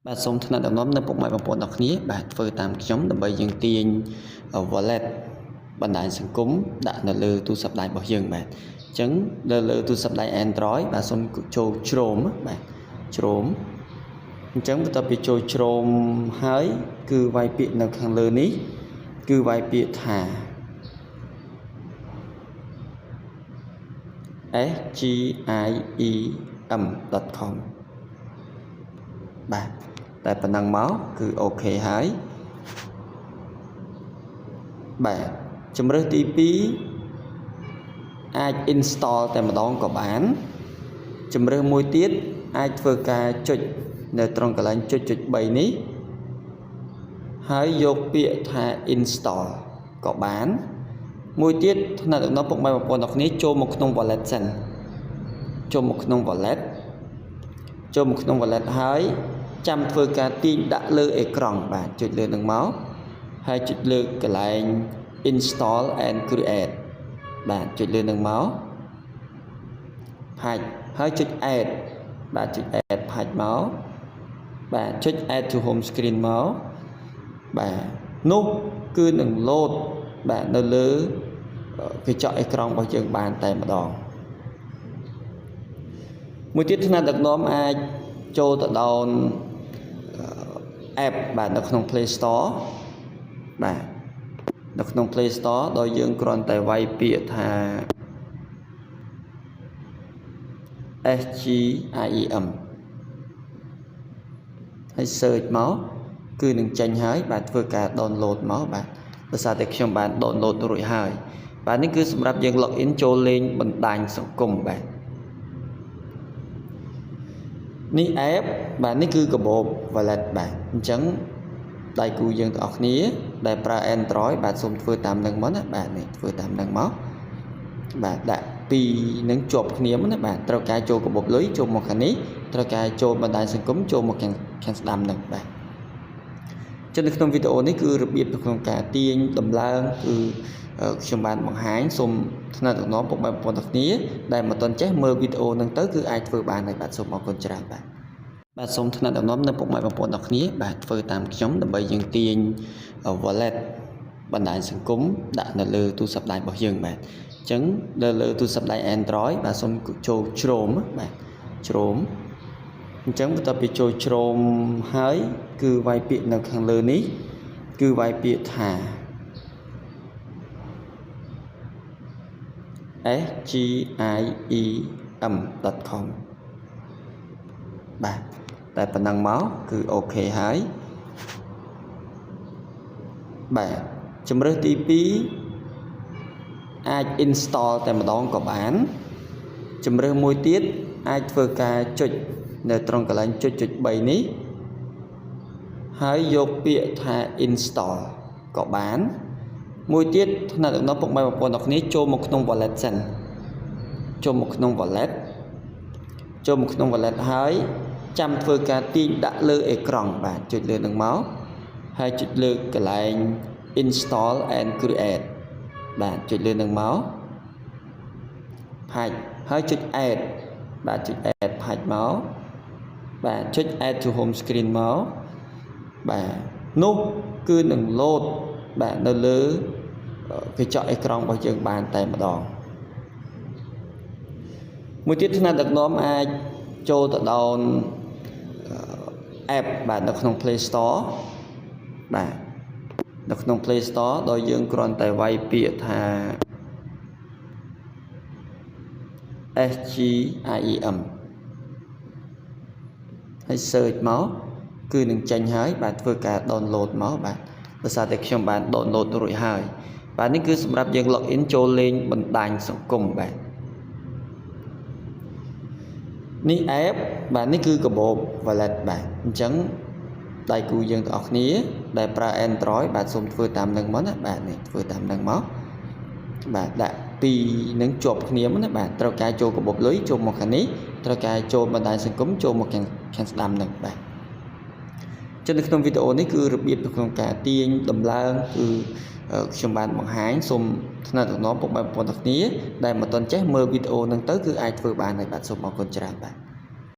បាទសូមថ្នាក់ដឹកនាំនៅពុកម៉ែបងប្អូនទាំងគ្នាបាទធ្វើតាមខ្ញុំដើម្បីយើងទាញ wallet បណ្ដាញសង្គមដាក់នៅលើទូរស័ព្ទដៃរបស់យើងបាទអញ្ចឹងនៅលើទូរស័ព្ទដៃ Android បាទសូមចូល Chrome បាទ Chrome អញ្ចឹងបន្ទាប់ពីចូល Chrome ហើយគឺវាយពាក្យនៅខាងលើនេះគឺវាយពាក្យថា sgiem.com បាទតែប៉ុណ្ណឹងមកគឺអូខេហើយបាទជំរើសទី2អាច install តែម្ដងក៏បានជំរើសមួយទៀតអាចធ្វើការចុចនៅត្រង់កន្លែងចុច3នេះហើយយកពាក្យថា install ក៏បានមួយទៀតថ្នាក់ដឹកនាំពុកម៉ែបងប្អូនទាំងគ្នាចូលមកក្នុង wallet សិនចូលមកក្នុង wallet ហើយចាំធ្វើការទាញដាក់លើអេក្រង់បាទចុចលើនឹងមកហើយចុចលើកន្លែង install and create បាទចុចលើនឹងមកផាច់ហើយចុច add បាទចុច add ផាច់មកបាទចុច add to home screen មកបាទនោះគឺនឹង load បាទនៅលើកញ្ចក់អេក្រង់របស់យើងបានតែម្ដងមួយទៀតថ្នាក់ដឹកនាំអាចចូលទៅដោន app បាទនៅក្នុង Play Store បាទនៅក្នុង Play Store ដោយយើងគ្រាន់តែវាយពាក្យថា sgiem ហើយ search មកគឺនឹងចេញហើយបាទធ្វើការ download មកបាទដោយសារតែខ្ញុំបាន download រួចហើយបាទនេះគឺសម្រាប់យើង login ចូលលេងបណ្ដាញសង្គមបាទនេះ app បាទនេះគឺកាបូប wallet បាទអញ្ចឹងដៃគូយើងទាំងអស់គ្នាដែលប្រើ Android បាទសូមធ្វើតាមនឹងមកណាបាទនេះធ្វើតាមនឹងមកបាទដាក់ពីនឹងជាប់គ្នាមកណាបាទត្រូវការចូលកាបូបលុយចូលមកខាងនេះត្រូវការចូលបណ្ដាញសង្គមចូលមកខាងស្ដាំនឹងបាទចឹងនៅក្នុងវីដេអូនេះគឺរបៀបនៅក្នុងការទាញដំឡើងគឺខ្ញុំបានបង្ហាញសូមថ្នាក់ដឹកនាំពុកម៉ែបងប្អូនទាំងគ្នាដែលមិនទាន់ចេះមើលវីដេអូហ្នឹងទៅគឺអាចធ្វើបានហើយបាទសូមអរគុណច្រើនបាទសូមថ្នាក់ដឹកនាំនៅពុកម៉ែបងប្អូនទាំងគ្នាបាទធ្វើតាមខ្ញុំដើម្បីយើងទាញ wallet បណ្ដាញសង្គមដាក់នៅលើទូរស័ព្ទដៃរបស់យើងបាទអញ្ចឹងនៅលើទូរស័ព្ទដៃ Android បាទសូមចូល Chrome បាទ Chrome អញ្ចឹងបន្ទាប់ពីចូល Chrome ហើយគឺវាយពាក្យនៅខាងលើនេះគឺវាយពាក្យថា sgiem.com បាទតែប៉ុណ្ណឹងមកគឺអូខេហើយបាទជំរើសទី2អាច install តែម្ដងក៏បានជំរើសមួយទៀតអាចធ្វើការចុចនៅត្រង់កន្លែងចុច3នេះហើយយកពាក្យថា install ក៏បានមួយទៀតថ្នាក់ដឹកនាំពុកម៉ែបងប្អូនទាំងគ្នាចូលមកក្នុង wallet សិនចូលមកក្នុង wallet ហើយចាំធ្វើការទាញដាក់លើអេក្រង់បាទចុចលើនឹងមកហើយចុចលើកន្លែង install and create បាទចុចលើនឹងមកផាច់ហើយចុច add បាទចុច add ផាច់មកបាទចុច add to home screen មកបាទនោះគឺនឹង load បាទនៅលើកញ្ចក់អេក្រង់របស់យើងបានតែម្ដងមួយទៀតថ្នាក់ដឹកនាំអាចចូលទៅដោន app បាទនៅក្នុង Play Store បាទនៅក្នុង Play Store ដោយយើងគ្រាន់តែវាយពាក្យថា sgiem ហើយ search មកគឺនឹងចេញហើយបាទធ្វើការ download មកបាទដោយសារតែខ្ញុំបាន download រួចហើយបាទនេះគឺសម្រាប់យើង login ចូលលេងបណ្ដាញសង្គមបាទនេះ app បាទនេះគឺកាបូប wallet បាទអញ្ចឹងដៃគូយើងទាំងអស់គ្នាដែលប្រើ Android បាទសូមធ្វើតាមនឹងមកណាបាទនេះធ្វើតាមនឹងមកបាទដាក់ពីនឹងជាប់គ្នាមកណាបាទត្រូវការចូលកាបូបលុយចូលមកខាងនេះត្រូវការចូលបណ្ដាញសង្គមចូលមកខាងស្ដាំនឹងបាទចឹងនៅក្នុងវីដេអូនេះគឺរបៀបនៅក្នុងការទាញដំឡើងគឺខ្ញុំបានបង្ហាញសូមថ្នាក់ដឹកនាំពុកម៉ែបងប្អូនទាំងគ្នាដែលមិនទាន់ចេះមើលវីដេអូហ្នឹងទៅគឺអាចធ្វើបានហើយបាទសូមអរគុណច្រើនបាទ